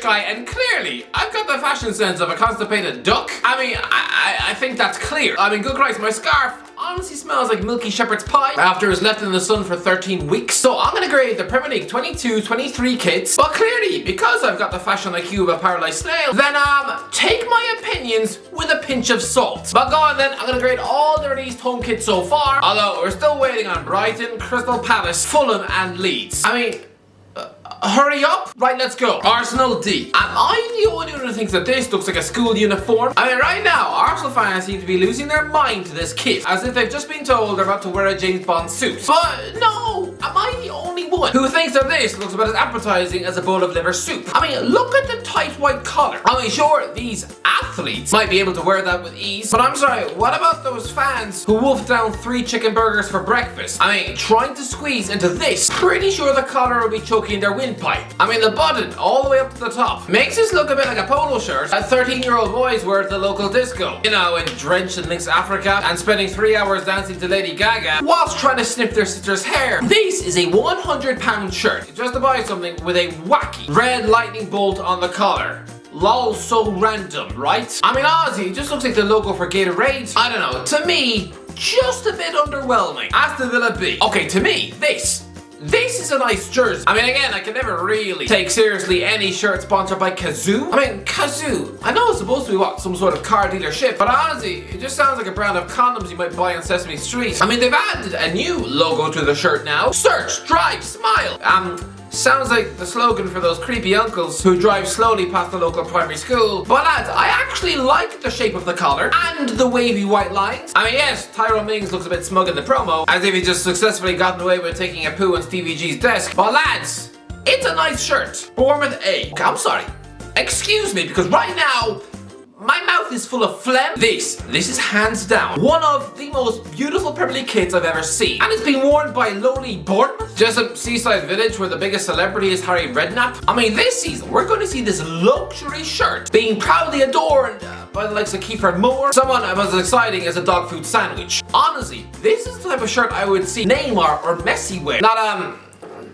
guy, and clearly, I've got the fashion sense of a constipated duck. I mean, I think that's clear. I mean, good Christ, my scarf honestly smells like milky shepherd's pie after it was left in the sun for 13 weeks. So I'm gonna grade the Premier League 22-23 kits. But clearly, because I've got the fashion IQ of a paralyzed snail, then take my opinions with a pinch of salt. But go on then, I'm gonna grade all the released home kits so far, although we're still waiting on Brighton, Crystal Palace, Fulham and Leeds. I mean, hurry up. Right, let's go. Arsenal D. Am I the only one who thinks that this looks like a school uniform? I mean, right now, Arsenal fans seem to be losing their mind to this kit, as if they've just been told they're about to wear a James Bond suit. But no, am I the only one who thinks that this looks about as appetizing as a bowl of liver soup? I mean, look at the tight white collar. I mean, sure, these athletes might be able to wear that with ease, but I'm sorry, what about those fans who wolfed down 3 chicken burgers for breakfast? I mean, trying to squeeze into this, pretty sure the collar will be choking their windpipe. I mean, the button all the way up to the top makes this look a bit like a polo shirt that 13-year-old boys wear at the local disco. You know, in drenched in Lynx Africa and spending 3 hours dancing to Lady Gaga whilst trying to snip their sister's hair. This is a £100 shirt just to buy something with a wacky red lightning bolt on the collar. Lol, so random, right? I mean, honestly, it just looks like the logo for Gatorade. I don't know, to me, just a bit underwhelming. Aston Villa B. Okay, to me, this is a nice jersey. I mean, again, I can never really take seriously any shirt sponsored by Kazoo. I mean, Kazoo, I know it's supposed to be what, some sort of car dealership, but honestly, it just sounds like a brand of condoms you might buy on Sesame Street. I mean, they've added a new logo to the shirt now. Search, drive, smile. Sounds like the slogan for those creepy uncles who drive slowly past the local primary school. But lads, I actually like the shape of the collar and the wavy white lines. I mean, yes, Tyrone Mings looks a bit smug in the promo, as if he just successfully gotten away with taking a poo on Stevie G's desk. But lads, it's a nice shirt. Bournemouth A. Okay, I'm sorry. Excuse me, because right now, my mouth is full of phlegm. This is hands down one of the most beautiful Premier League kits I've ever seen. And it's been worn by lowly Bournemouth, just a seaside village where the biggest celebrity is Harry Redknapp. I mean, this season, we're going to see this luxury shirt being proudly adorned by the likes of Kiefer Moore, someone as exciting as a dog food sandwich. Honestly, this is the type of shirt I would see Neymar or Messi wear.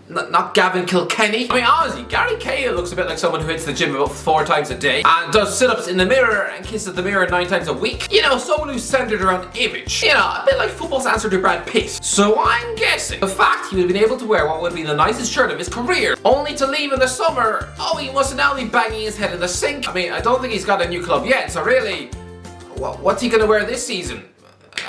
Not Gavin Kilkenny. I mean, honestly, Gary Cahill looks a bit like someone who hits the gym about 4 times a day and does sit-ups in the mirror and kisses the mirror 9 times a week. You know, someone who's centered around image. You know, a bit like football's answer to Brad Pitt. So I'm guessing the fact he would have been able to wear what would be the nicest shirt of his career, only to leave in the summer, oh, he must now be banging his head in the sink. I mean, I don't think he's got a new club yet, so really, what's he gonna wear this season?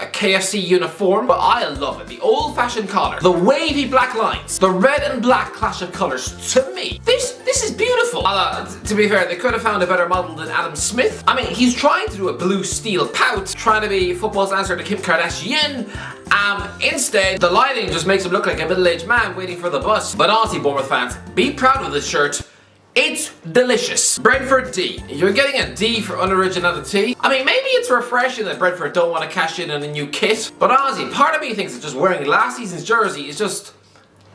A KFC uniform, but I love it. The old-fashioned collar, the wavy black lines, the red and black clash of colors. To me, this is beautiful. To be fair, they could have found a better model than Adam Smith. I mean, he's trying to do a blue steel pout, trying to be football's answer to Kim Kardashian. Instead, the lighting just makes him look like a middle-aged man waiting for the bus. But honestly, Bournemouth fans, be proud of this shirt. It's delicious. Brentford D. You're getting a D for unoriginality. I mean, maybe it's refreshing that Brentford don't want to cash in on a new kit, but honestly, part of me thinks that just wearing last season's jersey is just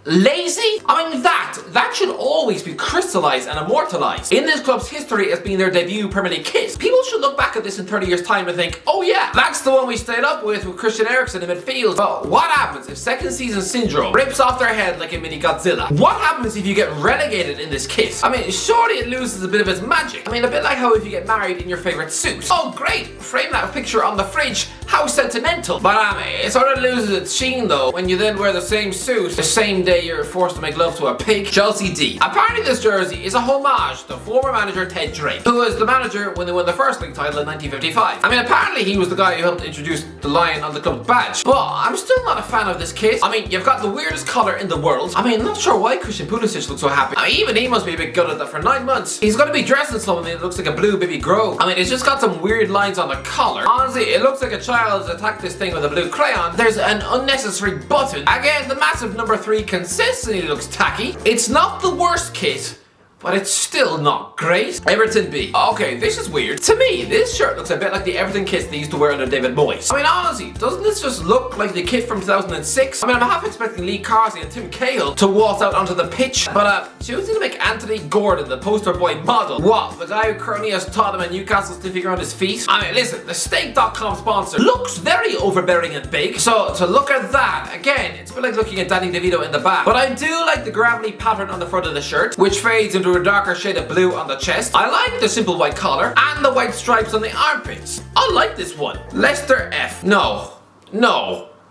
lazy? I mean, that should always be crystallized and immortalized in this club's history as being their debut Premier League kit. People should look back at this in 30 years' time and think, oh yeah, that's the one we stayed up with Christian Eriksen in midfield. But what happens if second season syndrome rips off their head like a mini Godzilla? What happens if you get relegated in this kit? I mean, surely it loses a bit of its magic. I mean, a bit like how if you get married in your favorite suit. Oh great, frame that picture on the fridge. How sentimental. But it sort of loses its sheen though when you then wear the same suit the same day you're forced to make love to a pig. Chelsea D. Apparently this jersey is a homage to former manager Ted Drake, who was the manager when they won the first league title in 1955. I mean, apparently he was the guy who helped introduce the lion on the club's badge. But I'm still not a fan of this kit. I mean, you've got the weirdest collar in the world. I mean, I'm not sure why Christian Pulisic looks so happy. I mean, even he must be a bit gutted that for 9 months he's gonna be dressed in something that looks like a blue baby grow. I mean, it's just got some weird lines on the collar. Honestly, it looks like a child has attacked this thing with a blue crayon. There's an unnecessary button. Again, the massive number 3 consistently looks tacky. It's not the worst kit, but it's still not great. Everton B. Okay, this is weird. To me, this shirt looks a bit like the Everton kits they used to wear under David Moyes. I mean, honestly, doesn't this just look like the kit from 2006? I mean, I'm half expecting Lee Carsey and Tim Cahill to waltz out onto the pitch, but choosing to make Anthony Gordon the poster boy model, what, the guy who currently has Tottenham and Newcastle sniffing around his feet? I mean, listen, the Steak.com sponsor looks very overbearing and big, so to look at that, again, it's a bit like looking at Danny DeVito in the back. But I do like the gravelly pattern on the front of the shirt, which fades into into a darker shade of blue on the chest. I like the simple white collar and the white stripes on the armpits. I like this one. Leicester F. No.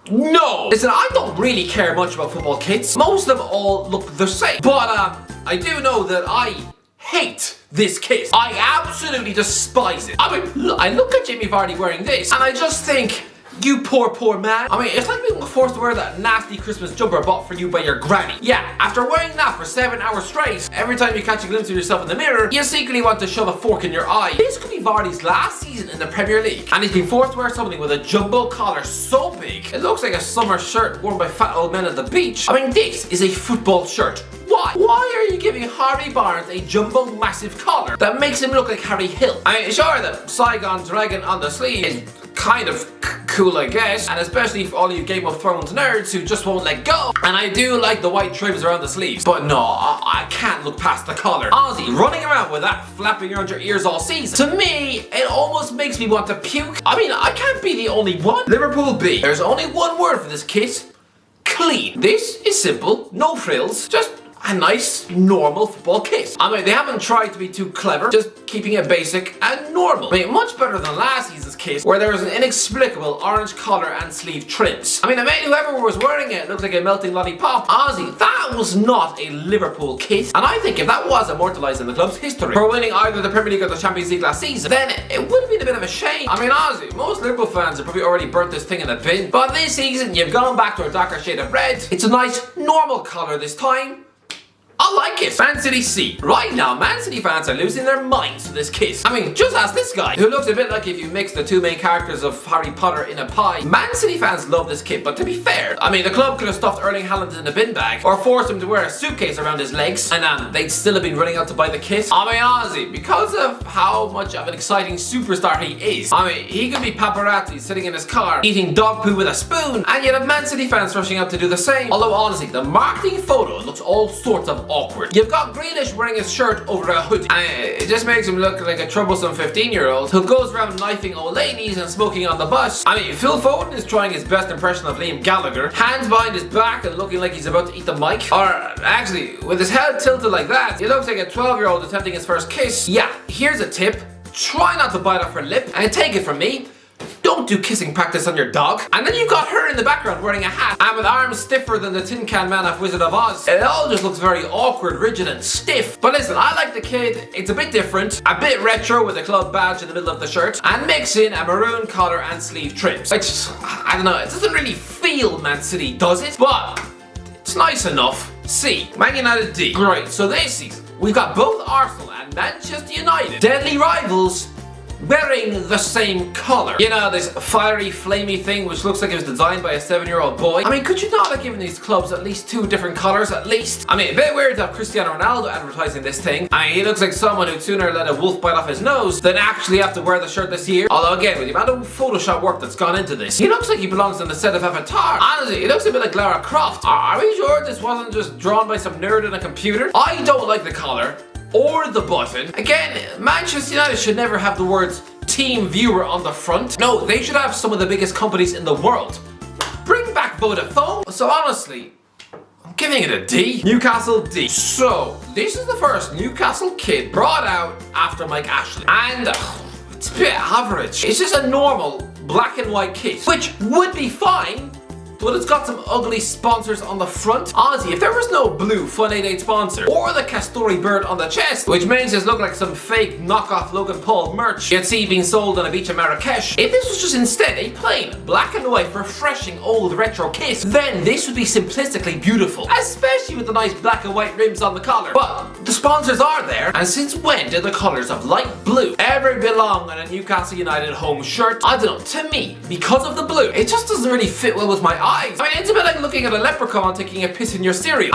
Listen, I don't really care much about football kits. Most of them all look the same. But I do know that I hate this kit. I absolutely despise it. I mean, I look at Jamie Vardy wearing this and I just think, you poor man. I mean, it's like being forced to wear that nasty Christmas jumper bought for you by your granny. Yeah, after wearing that for 7 hours straight, every time you catch a glimpse of yourself in the mirror, you secretly want to shove a fork in your eye. This could be Vardy's last season in the Premier League, and he's been forced to wear something with a jumbo collar so big, it looks like a summer shirt worn by fat old men at the beach. I mean, this is a football shirt. Why? Why are you giving Harvey Barnes a jumbo massive collar that makes him look like Harry Hill? I mean, sure, the Saigon Dragon on the sleeve is kind of cool, I guess, and especially for all you Game of Thrones nerds who just won't let go. And I do like the white trims around the sleeves, but no, I can't look past the collar. Honestly, running around with that flapping around your ears all season, to me, it almost makes me want to puke. I mean, I can't be the only one. Liverpool B. There's only one word for this kit. Clean. This is simple, no frills, just a nice, normal football kit. I mean, they haven't tried to be too clever, just keeping it basic and normal. I mean, much better than last season's kit, where there was an inexplicable orange collar and sleeve trims. I mean, I made whoever was wearing it look like a melting lollipop. Honestly, that was not a Liverpool kit, and I think if that was immortalised in the club's history for winning either the Premier League or the Champions League last season, then it would have been a bit of a shame. I mean, honestly, most Liverpool fans have probably already burnt this thing in the bin, but this season, you've gone back to a darker shade of red. It's a nice, normal collar this time. I like it. Man City C. Right now, Man City fans are losing their minds to this kit. I mean, just ask this guy, who looks a bit like if you mix the two main characters of Harry Potter in a pie. Man City fans love this kit, but to be fair, I mean, the club could have stuffed Erling Haaland in a bin bag, or forced him to wear a suitcase around his legs, and they'd still have been running out to buy the kit. I mean, honestly, because of how much of an exciting superstar he is, I mean, he could be paparazzi sitting in his car, eating dog poo with a spoon, and yet have Man City fans rushing out to do the same. Although, honestly, the marketing photo looks all sorts of awkward. You've got Grealish wearing his shirt over a hoodie, and it just makes him look like a troublesome 15-year-old who goes around knifing old ladies and smoking on the bus. I mean, Phil Foden is trying his best impression of Liam Gallagher, hands behind his back and looking like he's about to eat the mic. Or actually, with his head tilted like that, he looks like a 12-year-old attempting his first kiss. Yeah, here's a tip. Try not to bite off her lip, and take it from me, don't do kissing practice on your dog. And then you've got her in the background wearing a hat and with arms stiffer than the Tin Can Man of Wizard of Oz. It all just looks very awkward, rigid and stiff. But listen, I like the kit. It's a bit different, a bit retro with a club badge in the middle of the shirt, and mix in a maroon collar and sleeve trims. Which, I don't know, it doesn't really feel Man City, does it? But it's nice enough. C. Man United D. Great, so this season, we've got both Arsenal and Manchester United, deadly rivals, wearing the same collar. You know, this fiery, flamey thing which looks like it was designed by a 7-year-old boy. I mean, could you not have given these clubs at least 2 different colors at least? I mean, a bit weird to have Cristiano Ronaldo advertising this thing. I mean, he looks like someone who'd sooner let a wolf bite off his nose than actually have to wear the shirt this year. Although again, with the amount of Photoshop work that's gone into this, he looks like he belongs on the set of Avatar. Honestly, he looks a bit like Lara Croft. Are we sure this wasn't just drawn by some nerd on a computer? I don't like the collar or the button. Again, Manchester United should never have the words Team Viewer on the front. No, they should have some of the biggest companies in the world. Bring back Vodafone. So honestly, I'm giving it a D. Newcastle D. So, this is the first Newcastle kit brought out after Mike Ashley. And it's a bit average. It's just a normal black and white kit, which would be fine, but it's got some ugly sponsors on the front. Honestly, if there was no blue Fun 88 sponsor, or the Castori bird on the chest, which makes this look like some fake knockoff Logan Paul merch you'd see being sold on a beach in Marrakesh, if this was just instead a plain black and white refreshing old retro kit, then this would be simplistically beautiful, especially with the nice black and white rims on the collar. But the sponsors are there, and since when did the colors of light blue ever belong on a Newcastle United home shirt? I don't know, to me, because of the blue, it just doesn't really fit well with my eyes. I mean, it's a bit like looking at a leprechaun taking a piss in your cereal.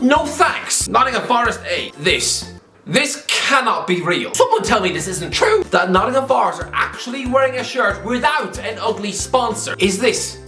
No thanks. Nottingham Forest A. This cannot be real. Someone tell me this isn't true. That Nottingham Forest are actually wearing a shirt without an ugly sponsor. Is this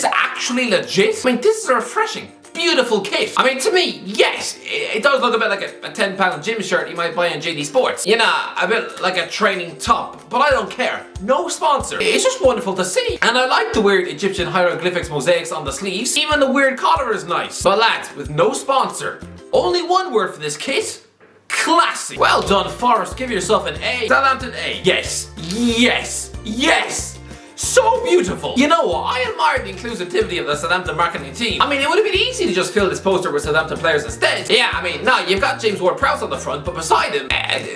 actually legit? I mean, this is a refreshing, beautiful kit. I mean, to me, yes, it does look a bit like a £10 gym shirt you might buy in JD Sports. You know, a bit like a training top, but I don't care. No sponsor. It's just wonderful to see. And I like the weird Egyptian hieroglyphics mosaics on the sleeves. Even the weird collar is nice. But lads, with no sponsor, only one word for this kit: Classy. Well done, Forest. Give yourself an A. Southampton A. Yes. Yes. Yes. So beautiful. You know what? I admire the inclusivity of the Southampton marketing team. I mean, it would have been easy to just fill this poster with Southampton players instead. Yeah, I mean, no, you've got James Ward-Prowse on the front, but beside him,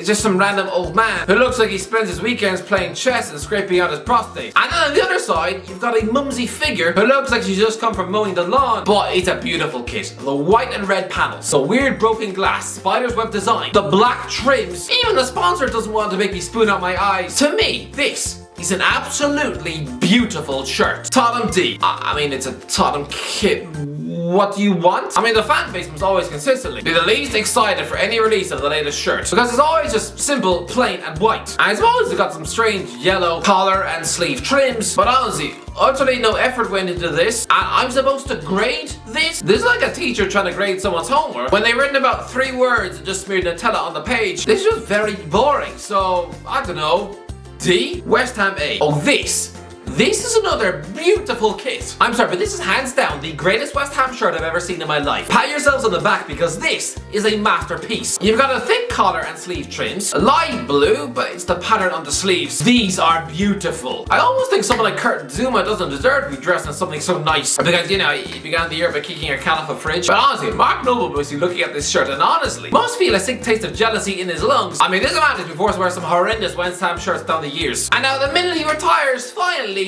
just some random old man who looks like he spends his weekends playing chess and scraping out his prostate. And then on the other side, you've got a mumsy figure who looks like she's just come from mowing the lawn. But it's a beautiful kit. The white and red panels, the weird broken glass, spider's web design, the black trims. Even the sponsor doesn't want to make me spoon out my eyes. To me, this is an absolutely beautiful shirt. Tottenham D. I mean, it's a Tottenham kit. What do you want? I mean, the fan base must always consistently be the least excited for any release of the latest shirt, because it's always just simple, plain, and white. And it's always got some strange yellow collar and sleeve trims. But honestly, utterly no effort went into this. And I'm supposed to grade this? This is like a teacher trying to grade someone's homework when they've written about 3 words and just smeared Nutella on the page. This is just very boring. So, I don't know. D. West Ham A. Oh, this is another beautiful kit. I'm sorry, but this is hands down the greatest West Ham shirt I've ever seen in my life. Pat yourselves on the back, because this is a masterpiece. You've got a thick collar and sleeve trims, a light blue, but it's the pattern on the sleeves. These are beautiful. I almost think someone like Kurt Zuma doesn't deserve to be dressed in something so nice, because, you know, he began the year by kicking a can off a fridge. But honestly, Mark Noble must be looking at this shirt and honestly must feel a sick taste of jealousy in his lungs. I mean, this man has been forced to wear some horrendous West Ham shirts down the years. And now the minute he retires, finally,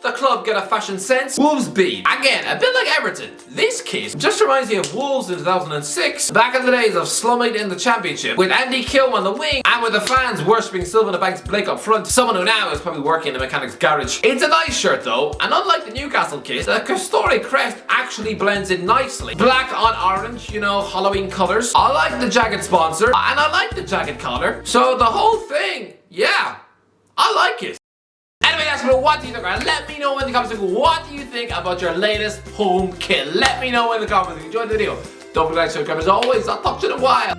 the club get a fashion sense. Wolves B. Again, a bit like Everton. This kit just reminds me of Wolves in 2006, back in the days of slumming in the championship, with Andy Kilman on the wing, and with the fans worshipping Sylvan Banks Blake up front, someone who now is probably working in a mechanic's garage. It's a nice shirt though, and unlike the Newcastle kit, the Castore crest actually blends in nicely. Black on orange, you know, Halloween colours. I like the jagged sponsor, and I like the jagged collar. So the whole thing, yeah, I like it. Anyway, that's what do you think? Let me know in the comments what do you think about your latest home kit. Let me know in the comments if you enjoyed the video. Don't forget to subscribe as always. I'll talk to you in a while.